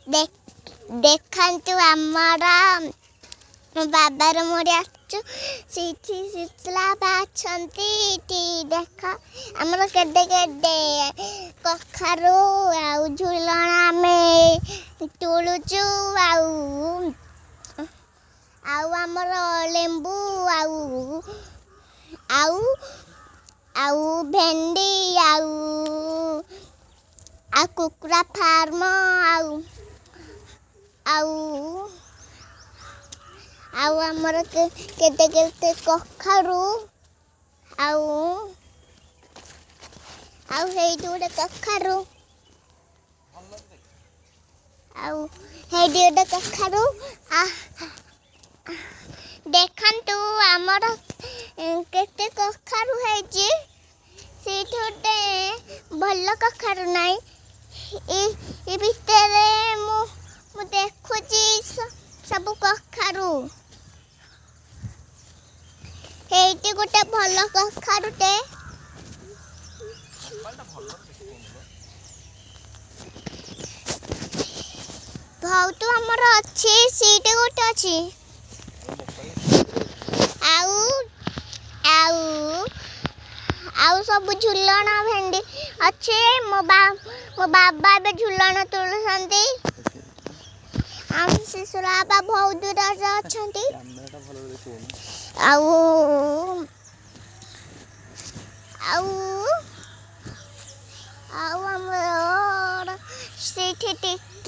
ଦେଖନ୍ତୁ ଆମର ବାବାର ମୋରି ଆଛୁ ସେଇଠି ଶିଶୁଲା ଅଛନ୍ତି ଏଠି ଦେଖ ଆମର କେଡେ କେଡେ କଖାରୁ ଆଉ ଝୁଲଣ ଆମେ ତୁଳୁଛୁ ଆଉ ଆମର ଲେମ୍ବୁ ଆଉ ଭେଣ୍ଡି ଆଉ କୁକୁଡ଼ା ଫାର୍ମ ଆଉ ଆମର କେତେ କେତେ କଖାରୁ ଆଉ ହେଇଠି ଗୋଟେ କଖାରୁ ଆଉ ହେଇଠି ଗୋଟେ କଖାରୁ ଦେଖନ୍ତୁ ଆମର କେତେ କଖାରୁ ହେଇଛି ସେଇଠି ଗୋଟେ ଭଲ କଖାରୁ ନାହିଁ ଏ ଭିତରେ ମୁଁ ଦେଖୁଛି ସବୁ କଖାରୁ ହେଇଠି ଗୋଟେ ଭଲ କଖାରୁଟେ ବହୁତ ଆମର ଅଛି ସେଇଠି ଗୋଟେ ଅଛି ଆଉ ସବୁ ଝୁଲଣ ଭେଣ୍ଡି ଅଛି ମୋ ବାବା ଏବେ ଝୁଲଣ ତୁଳୁଛନ୍ତି ଆମ ଶିଶୁର ବାବା ବହୁତ ଦୂରରେ ଅଛନ୍ତି ଆଉ ଆମର ସେଇଠି